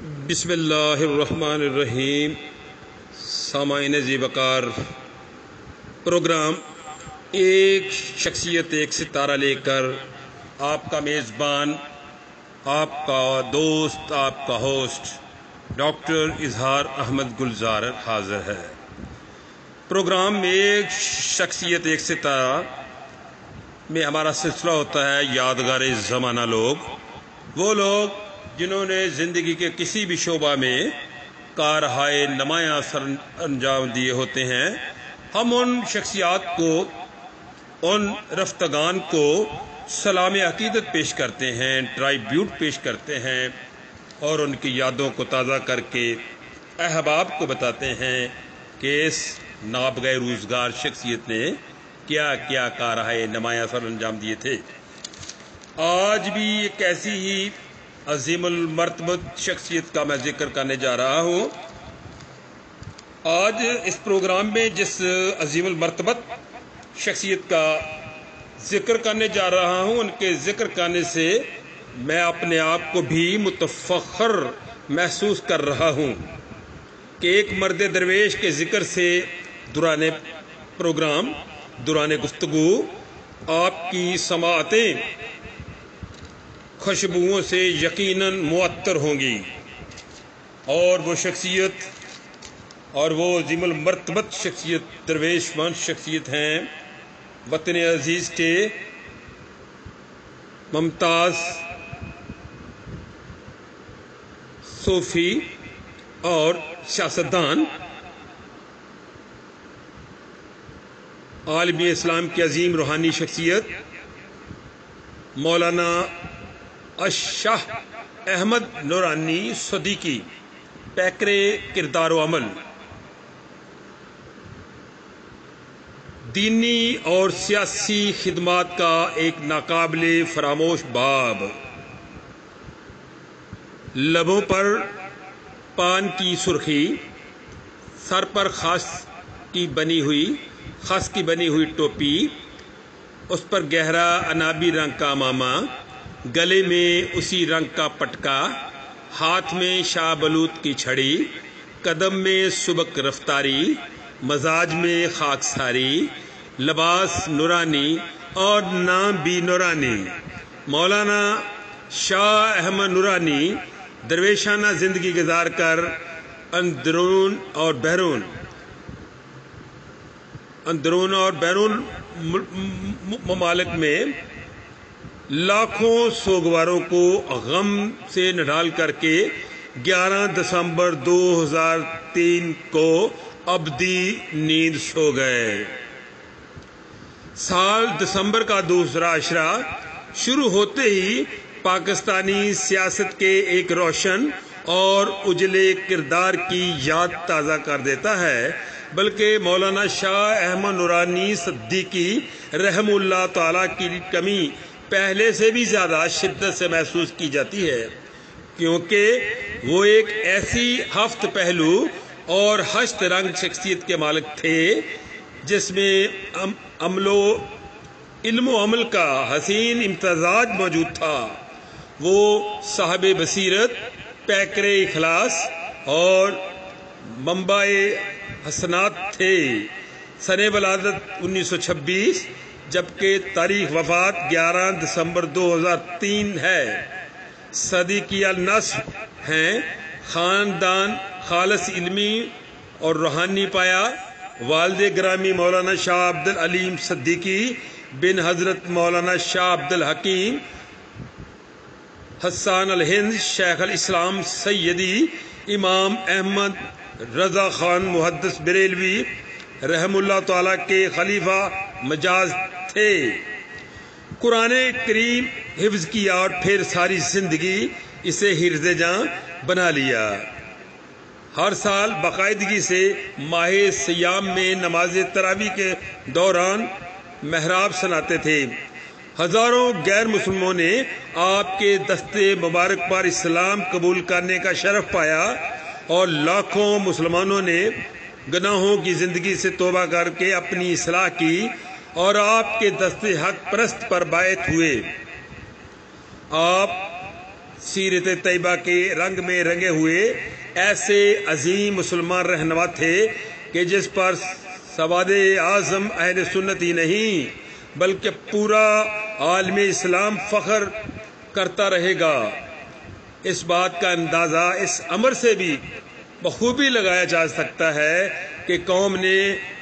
بسم اللہ الرحمن الرحیم۔ سامعین ذی وقار، پروگرام ایک شخصیت ایک ستارہ لے کر آپ کا میزبان، آپ کا دوست، آپ کا ہوسٹ ڈاکٹر اظہار احمد گلزار حاضر ہے۔ پروگرام ایک شخصیت ایک ستارہ میں ہمارا سلسلہ ہوتا ہے یادگار زمانہ لوگ، وہ لوگ جنہوں نے زندگی کے کسی بھی شعبہ میں کارہائے نمایاں سر انجام دیے ہوتے ہیں۔ ہم ان شخصیات کو، ان رفتگان کو سلام عقیدت پیش کرتے ہیں، ٹرائیبیوٹ پیش کرتے ہیں اور ان کی یادوں کو تازہ کر کے احباب کو بتاتے ہیں کہ اس نابغہ روزگار شخصیت نے کیا کیا کارہائے نمایاں سر انجام دیے تھے۔ آج بھی ایک ایسی ہی عظیم المرتبت شخصیت کا میں ذکر کرنے جا رہا ہوں۔ آج اس پروگرام میں جس عظیم المرتبت شخصیت کا ذکر کرنے جا رہا ہوں، ان کے ذکر کرنے سے میں اپنے آپ کو بھی متفخر محسوس کر رہا ہوں کہ ایک مرد درویش کے ذکر سے دوران پروگرام، دوران گفتگو آپ کی سماعتیں خوشبوؤں سے یقیناً معطر ہوں گی، اور وہ شخصیت اور وہ عظیم المرتبت شخصیت، درویش مان شخصیت ہیں وطن عزیز کے ممتاز صوفی اور سیاستدان، عالم اسلام کی عظیم روحانی شخصیت مولانا شاہ احمد نورانی صدیقی، پیکر کردار و عمل، دینی اور سیاسی خدمات کا ایک ناقابل فراموش باب، لبوں پر پان کی سرخی، سر پر خس کی بنی ہوئی ٹوپی، اس پر گہرا عنابی رنگ کا عمامہ، گلے میں اسی رنگ کا پٹکا، ہاتھ میں شاہ بلوط کی چھڑی، قدم میں سبک رفتاری، مزاج میں خاکساری، لباس نورانی اور نام بھی نورانی، مولانا شاہ احمد نورانی درویشانہ زندگی گزار کر اندرون اور بیرون ممالک میں لاکھوں سوگواروں کو غم سے نڈال کر کے 11 دسمبر 2003 کو ابدی نیند سو گئے۔ سال دسمبر کا دوسرا عشرہ شروع ہوتے ہی پاکستانی سیاست کے ایک روشن اور اجلے کردار کی یاد تازہ کر دیتا ہے، بلکہ مولانا شاہ احمد نورانی صدیقی رحم اللہ تعالی کی کمی پہلے سے بھی زیادہ شدت سے محسوس کی جاتی ہے، کیونکہ وہ ایک ایسی ہفت پہلو اور ہشت رنگ شخصیت کے مالک تھے جس میں علم و عمل کا حسین امتزاج موجود تھا۔ وہ صاحب بصیرت، پیکر اخلاص اور منبع حسنات تھے۔ سن ولادت 1926 جبکہ تاریخ وفات 11 دسمبر 2003 ہے۔ صدیقی النسب ہیں، خاندان خالص علمی اور روحانی پایا۔ والد گرامی مولانا شاہ عبد العلیم صدیقی بن حضرت مولانا شاہ عبد الحکیم حسان الہند شیخ الاسلام سیدی امام احمد رضا خان محدث بریلوی رحم اللہ تعالی کے خلیفہ مجاز تھے۔ قرآن کریم حفظ کیا اور پھر ساری زندگی اسے حرز جاں بنا لیا۔ ہر سال باقاعدگی سے ماہ سیام میں نماز تراویح کے دوران محراب سناتے تھے۔ ہزاروں غیر مسلموں نے آپ کے دستے مبارک پر اسلام قبول کرنے کا شرف پایا اور لاکھوں مسلمانوں نے گناہوں کی زندگی سے توبہ کر کے اپنی اصلاح کی اور آپ کے دستے حق پرست پر بیعت ہوئے۔ آپ سیرت طیبہ کے رنگ میں رنگے ہوئے ایسے عظیم مسلمان رہنما تھے کہ جس پر سواد اعظم اہل سنت ہی نہیں بلکہ پورا عالم اسلام فخر کرتا رہے گا۔ اس بات کا اندازہ اس امر سے بھی بخوبی لگایا جا سکتا ہے کہ قوم نے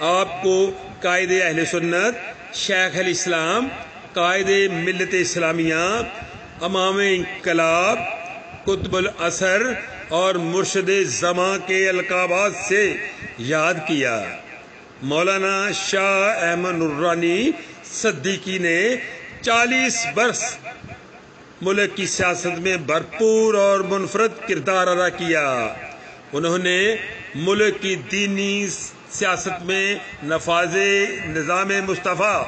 آپ کو قائد اہل سنت، شیخ الاسلام، قائد ملت اسلامیہ، امام انقلاب، قطب العصر اور مرشد زماں کے القابات سے یاد کیا۔ مولانا شاہ احمد نورانی صدیقی نے 40 برس ملک کی سیاست میں بھرپور اور منفرد کردار ادا کیا۔ انہوں نے ملک کی دینی سیاست میں نفاذ نظام مصطفیٰ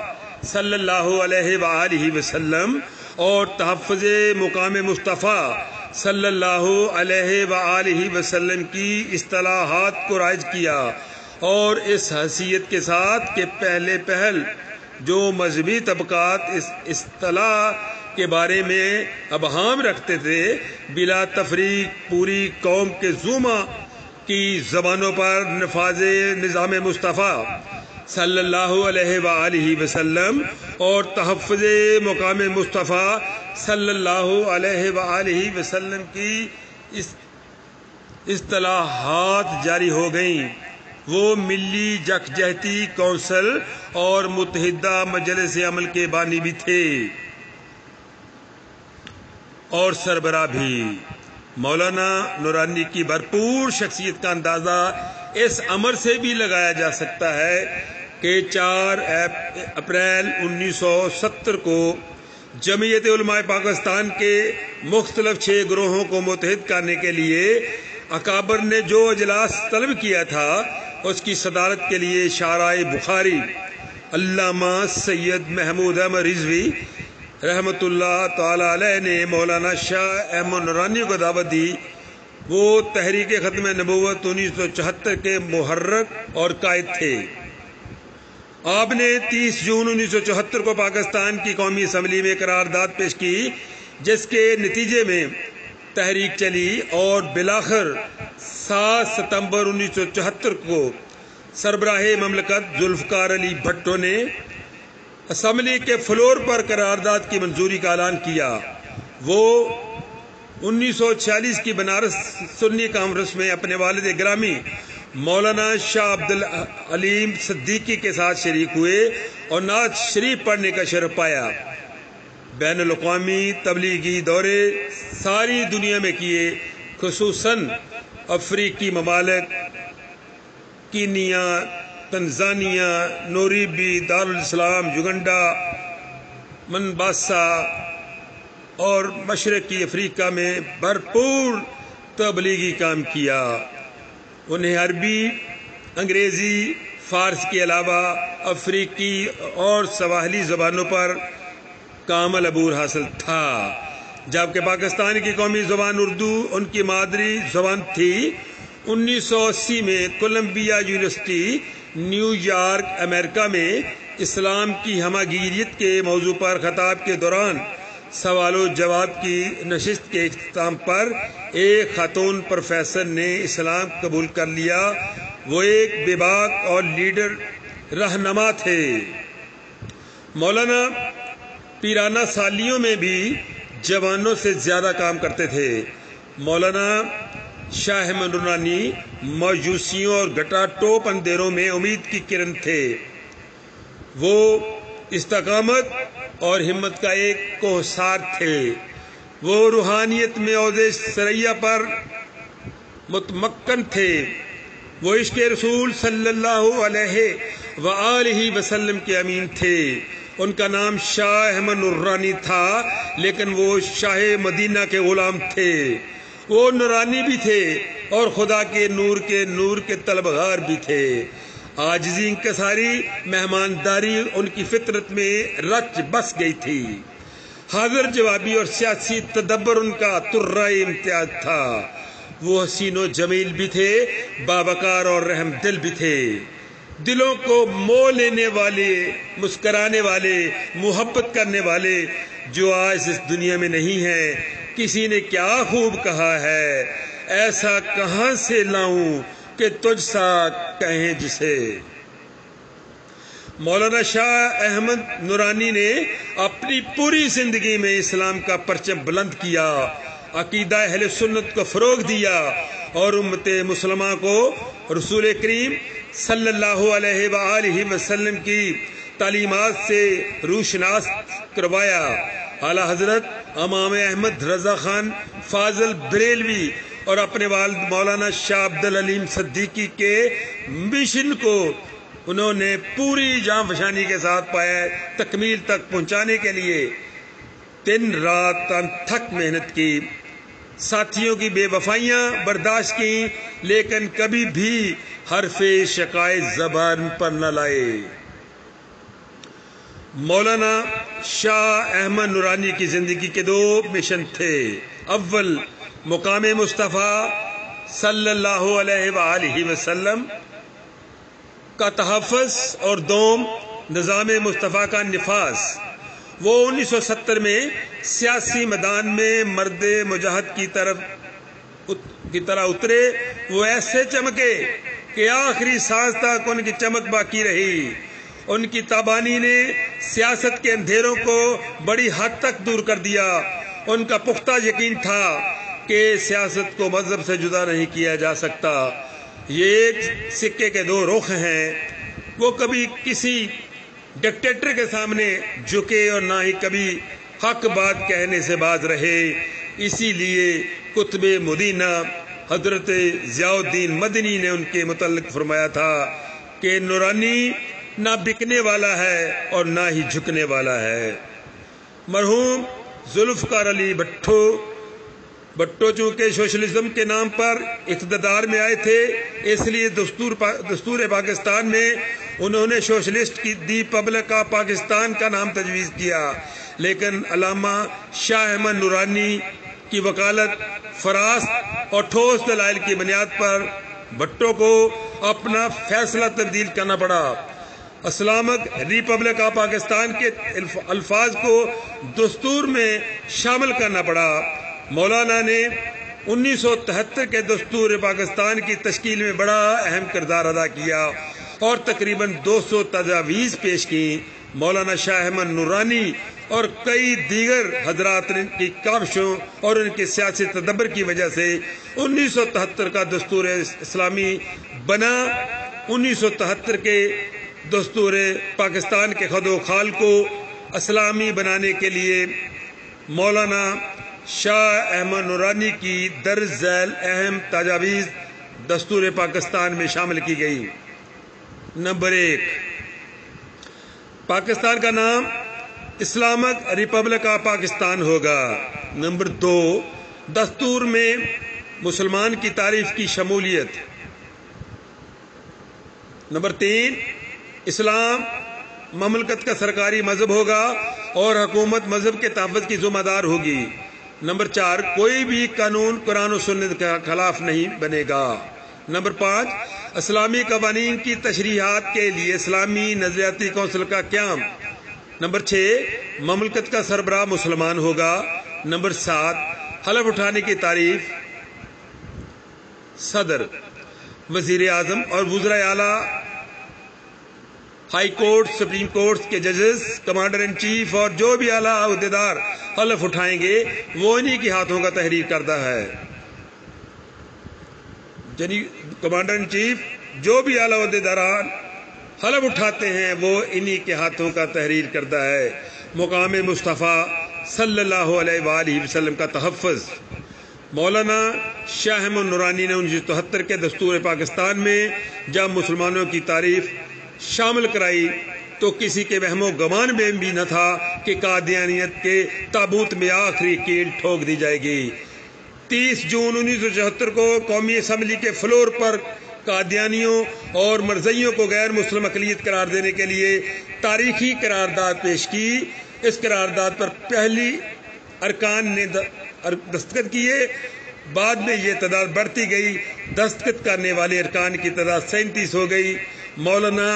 صلی اللہ علیہ وآلہ وسلم اور تحفظ مقام مصطفیٰ صلی اللہ علیہ وآلہ وسلم کی اصطلاحات کو رائج کیا، اور اس حیثیت کے ساتھ کہ پہلے پہل جو مذہبی طبقات اس اصطلاح کے بارے میں ابہام رکھتے تھے، بلا تفریق پوری قوم کے زوما کی زبانوں پر نفاذ نظام مصطفیٰ صلی اللہ علیہ وآلہ وسلم اور تحفظ مقام مصطفیٰ صلی اللہ علیہ وآلہ وسلم کی اصطلاحات جاری ہو گئیں۔ وہ ملی یکجہتی کونسل اور متحدہ مجلس عمل کے بانی بھی تھے اور سربراہ بھی۔ مولانا نورانی کی بھرپور شخصیت کا اندازہ اس امر سے بھی لگایا جا سکتا ہے کہ 4 اپریل 1970 کو جمعیت علماء پاکستان کے مختلف 6 گروہوں کو متحد کرنے کے لیے اکابر نے جو اجلاس طلب کیا تھا، اس کی صدارت کے لیے شارع بخاری علامہ سید محمود احمد رضوی رحمۃ اللہ تعالی علیہ نے مولانا شاہ احمد نورانی کو دعوت دی۔ وہ تحریک ختم نبوت 1974 کے محرک اور قائد تھے۔ آپ نے 30 جون 1974 کو پاکستان کی قومی اسمبلی میں قرارداد پیش کی، جس کے نتیجے میں تحریک چلی اور بالآخر 7 ستمبر 1974 کو سربراہ مملکت ذوالفقار علی بھٹو نے اسمبلی کے فلور پر قرارداد کی منظوری کا اعلان کیا۔ وہ 1946 کی بنارس سنی کانفرنس میں اپنے والد گرامی مولانا شاہ عبد العلیم صدیقی کے ساتھ شریک ہوئے اور نعت شریف پڑھنے کا شرف پایا۔ بین الاقوامی تبلیغی دورے ساری دنیا میں کیے، خصوصاً افریقی ممالک کینیا، تنزانیہ، نوریبی، دارالاسلام، یوگنڈا، منباسا اور مشرقی افریقہ میں بھرپور تبلیغی کام کیا۔ انہیں عربی، انگریزی، فارسی کے علاوہ افریقی اور سواحلی زبانوں پر کامل عبور حاصل تھا، جبکہ پاکستان کی قومی زبان اردو ان کی مادری زبان تھی۔ 1980 میں کولمبیا یونیورسٹی نیو یارک امریکہ میں اسلام کی ہمگیریت کے موضوع پر خطاب کے دوران سوال و جواب کی نشست کے اختتام پر ایک خاتون پروفیسر نے اسلام قبول کر لیا۔ وہ ایک بے باک اور لیڈر رہنما تھے۔ مولانا پیرانہ سالیوں میں بھی جوانوں سے زیادہ کام کرتے تھے۔ مولانا شاہ احمد نورانی مایوسیوں اور گھٹا ٹوپ اندھیروں میں امید کی کرن تھے۔ وہ استقامت اور ہمت کا ایک کوہسار تھے۔ وہ روحانیت میں عہد ثریا پر متمکن تھے۔ وہ عشق رسول صلی اللہ علیہ وآلہ وسلم کے امین تھے۔ ان کا نام شاہ احمد نورانی تھا، لیکن وہ شاہ مدینہ کے غلام تھے۔ وہ نورانی بھی تھے اور خدا کے نور کے طلبگار بھی تھے۔ عاجزی، انکساری، مہمانداری ان کی فطرت میں رچ بس گئی تھی۔ حاضر جوابی اور سیاسی تدبر ان کا ترہ امتیاز تھا۔ وہ حسین و جمیل بھی تھے، باوقار اور رحم دل بھی تھے۔ دلوں کو مو لینے والے، مسکرانے والے، محبت کرنے والے جو آج اس دنیا میں نہیں ہیں، کسی نے کیا خوب کہا ہے، ایسا کہاں سے لاؤں کہ تجھ سا کہیں جسے۔ مولانا شاہ احمد نورانی نے اپنی پوری زندگی میں اسلام کا پرچم بلند کیا، عقیدہ اہل سنت کو فروغ دیا اور امت مسلمہ کو رسول کریم صلی اللہ علیہ وآلہ وسلم کی تعلیمات سے روشناس کروایا۔ اعلیٰ حضرت امام احمد رضا خان فاضل بریلوی اور اپنے والد مولانا شاہ عبدالعلیم صدیقی کے مشن کو انہوں نے پوری جاں فشانی کے ساتھ پایا تکمیل تک پہنچانے کے لیے دن رات تھک محنت کی، ساتھیوں کی بے وفائیاں برداشت کی، لیکن کبھی بھی حرف شکایت زبان پر نہ لائے۔ مولانا شاہ احمد نورانی کی زندگی کے 2 مشن تھے، اول مقام مصطفیٰ صلی اللہ علیہ وآلہ وسلم کا تحفظ اور دوم نظام مصطفیٰ کا نفاذ۔ وہ 1970 میں سیاسی میدان میں مرد مجاہد کی طرح اترے۔ وہ ایسے چمکے کہ آخری سانس تک ان کی چمک باقی رہی۔ ان کی تابانی نے سیاست کے اندھیروں کو بڑی حد تک دور کر دیا۔ ان کا پختہ یقین تھا کہ سیاست کو مذہب سے جدا نہیں کیا جا سکتا، یہ ایک سکے کے 2 رخ ہیں۔ وہ کبھی کسی ڈکٹیٹر کے سامنے جھکے اور نہ ہی کبھی حق بات کہنے سے باز رہے۔ اسی لیے قطب مدینہ حضرت ضیاء الدین مدنی نے ان کے متعلق فرمایا تھا کہ نورانی نہ بکنے والا ہے اور نہ ہی جھکنے والا ہے۔ مرحوم ذوالفقار علی بھٹو چونکہ سوشلزم کے نام پر اقتدار میں آئے تھے، اس لیے دستور پاکستان میں انہوں نے سوشلسٹ کی دی پبلک آف پاکستان کا نام تجویز کیا، لیکن علامہ شاہ احمد نورانی کی وکالت فراست اور ٹھوس دلائل کی بنیاد پر بھٹو کو اپنا فیصلہ تبدیل کرنا پڑا۔ اسلامک ریپبلک آف پاکستان کے الفاظ کو دستور میں شامل کرنا پڑا۔ مولانا نے 1973 کے دستور پاکستان کی تشکیل میں بڑا اہم کردار ادا کیا اور تقریباً 200 تجاویز پیش کی۔ مولانا شاہ احمد نورانی اور کئی دیگر حضرات کی کاوشوں اور ان کے سیاسی تدبر کی وجہ سے 1973 کا دستور اسلامی بنا۔ 1973 کے دستور پاکستان کے خد و خال کو اسلامی بنانے کے لیے مولانا شاہ احمد نورانی کی درج ذیل اہم تجاویز دستور پاکستان میں شامل کی گئی۔ نمبر 1، پاکستان کا نام اسلامک ریپبلک آف پاکستان ہوگا۔ نمبر 2، دستور میں مسلمان کی تعریف کی شمولیت۔ نمبر 3، اسلام مملکت کا سرکاری مذہب ہوگا اور حکومت مذہب کے تحفظ کی ذمہ دار ہوگی۔ نمبر 4، کوئی بھی قانون قرآن و سنت کے خلاف نہیں بنے گا۔ نمبر 5، اسلامی قوانین کی تشریحات کے لیے اسلامی نظریاتی کونسل کا قیام۔ نمبر 6، مملکت کا سربراہ مسلمان ہوگا۔ نمبر 7، حلف اٹھانے کی تعریف صدر، وزیر اعظم اور وزراء اعلیٰ، ہائی کورٹ، سپریم کورٹ کے ججز، کمانڈر ان چیف اور جو بھی اعلیٰ عہدیدار حلف اٹھائیں گے وہ انہی کے ہاتھوں کا تحریر کردہ ہے۔ یعنی کمانڈر ان چیف جو بھی اعلیٰ عہدیداران حلف اٹھاتے ہیں وہ انہی کے ہاتھوں کا تحریر کردہ ہے۔ مقام مصطفیٰ صلی اللہ علیہ وآلہ وسلم کا تحفظ۔ مولانا شاہ احمد نورانی نے 1973 کے دستور پاکستان میں جب مسلمانوں کی تعریف شامل کرائی تو کسی کے وہم و گمان میں بھی نہ تھا کہ قادیانیت کے تابوت میں آخری کیل ٹھوک دی جائے گی۔ 30 جون 1974 کو قومی اسمبلی کے فلور پر قادیانیوں اور مرزائیوں کو غیر مسلم اقلیت قرار دینے کے لیے تاریخی قرارداد پیش کی۔ اس قرارداد پر پہلی ارکان نے دستخط کیے، بعد میں یہ تعداد بڑھتی گئی، دستخط کرنے والے ارکان کی تعداد 37 ہو گئی۔ مولانا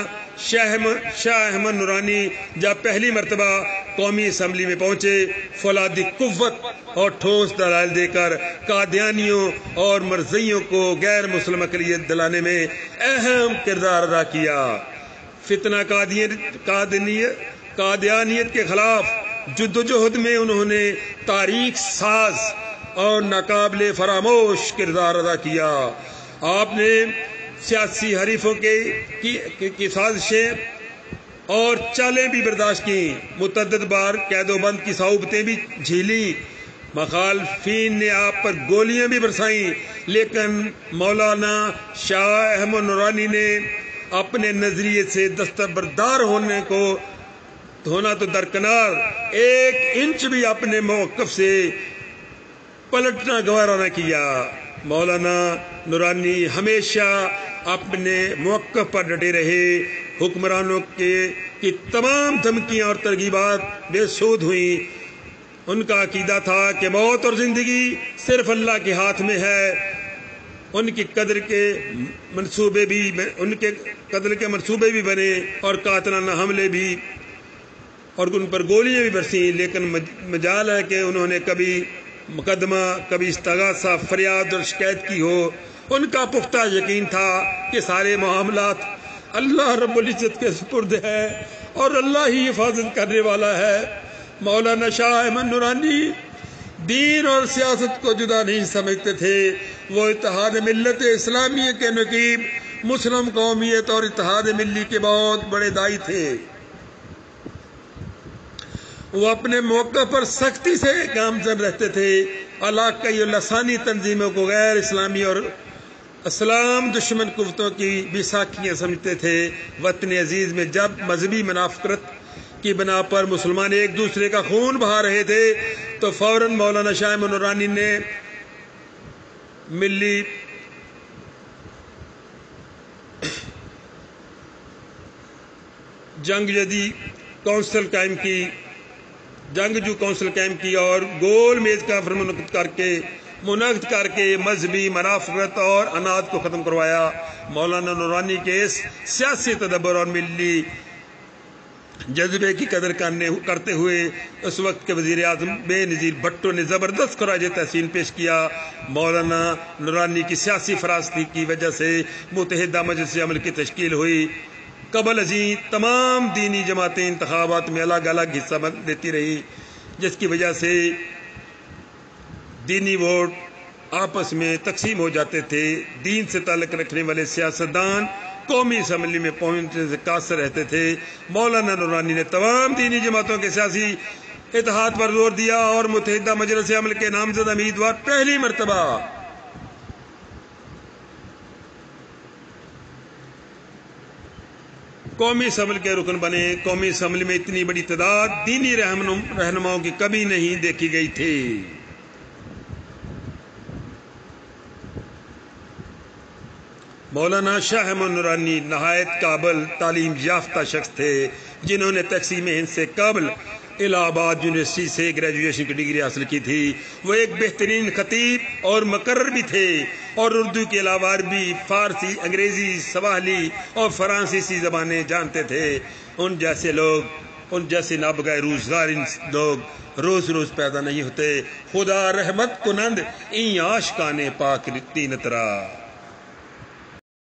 شاہ احمد نورانی جب پہلی مرتبہ قومی اسمبلی میں پہنچے، فولادی قوت اور ٹھوس دلائل دے کر قادیانیوں اور مرزیوں کو غیر مسلم اقلیت دلانے میں اہم کردار ادا کیا۔ فتنہ قادیانیت کے خلاف جدوجہد میں انہوں نے تاریخ ساز اور ناقابل فراموش کردار ادا کیا۔ آپ نے سیاسی حریفوں کی سازشیں اور چالیں بھی برداشت کی، متعدد بار قید و بند کی صعوبتیں بھی جھیلیں، مخالفین نے آپ پر گولیاں بھی برسائیں، لیکن مولانا شاہ احمد نورانی نے اپنے نظریے سے دستبردار ہونا تو درکنار، ایک انچ بھی اپنے موقف سے پلٹنا گوارا نہ کیا۔ مولانا نورانی ہمیشہ اپنے موقف پر ڈٹے رہے۔ حکمرانوں کی تمام دھمکیاں اور ترغیبات بے سود ہوئیں۔ ان کا عقیدہ تھا کہ موت اور زندگی صرف اللہ کے ہاتھ میں ہے۔ ان کے قتل کے منصوبے بھی بنے اور قاتلانہ حملے بھی، اور ان پر گولیاں بھی برسیں، لیکن مجال ہے کہ انہوں نے کبھی مقدمہ، کبھی استغاثہ، فریاد اور شکایت کی ہو۔ ان کا پختہ یقین تھا کہ سارے معاملات اللہ رب العزت کے سپرد ہے اور اللہ ہی حفاظت کرنے والا ہے۔ مولانا شاہ احمد نورانی دین اور سیاست کو جدا نہیں سمجھتے تھے۔ وہ اتحاد ملت اسلامیہ کے نقیب، مسلم قومیت اور اتحاد ملی کے بہت بڑے داعی تھے۔ وہ اپنے موقع پر سختی سے گامزن رہتے تھے۔ علاقائی اور لسانی تنظیموں کو غیر اسلامی اور اسلام دشمن قوتوں کی بیساکھیاں سمجھتے تھے۔ وطن عزیز میں جب مذہبی منافقت کی بنا پر مسلمان ایک دوسرے کا خون بہا رہے تھے تو فوراً مولانا شاہ احمد نورانی نے ملی جنگجو کونسل قائم کی اور گول میز کانفرنس منعقد کر کے مذہبی منافقت اور اناد کو ختم کروایا۔ مولانا نورانی کے اس سیاسی تدبر اور ملی جذبے کی قدر کرتے ہوئے اس وقت کے وزیر اعظم بے نظیر بھٹو نے زبردست خراج تحسین پیش کیا۔ مولانا نورانی کی سیاسی فراستی کی وجہ سے متحدہ مجلس عمل کی تشکیل ہوئی۔ قبل ازیں تمام دینی جماعتیں انتخابات میں الگ الگ حصہ لیتی رہی، جس کی وجہ سے دینی ووٹ آپس میں تقسیم ہو جاتے تھے۔ دین سے تعلق رکھنے والے سیاستدان قومی اسمبلی میں پہنچنے سے قاصر رہتے تھے۔ مولانا نورانی نے تمام دینی جماعتوں کے سیاسی اتحاد پر زور دیا اور متحدہ مجلس عمل کے نامزد امیدوار پہلی مرتبہ قومی اسمبلی کے رکن بنے۔ قومی اسمبلی میں اتنی بڑی تعداد دینی رہنماؤں کی کبھی نہیں دیکھی گئی تھی۔ مولانا شاہ احمد نورانی نہایت قابل تعلیم یافتہ شخص تھے، جنہوں نے تقسیم ہند سے قبل الہ آباد یونیورسٹی سے گریجویشن کی ڈگری حاصل کی تھی۔ وہ ایک بہترین خطیب اور مقرر بھی تھے اور اردو کے علاوہ عربی، فارسی، انگریزی، سواحلی اور فرانسیسی زبانیں جانتے تھے۔ ان جیسے نابغہ روزگار لوگ روز روز پیدا نہیں ہوتے۔ خدا رحمت کنند این عاشقان پاک تین ترا۔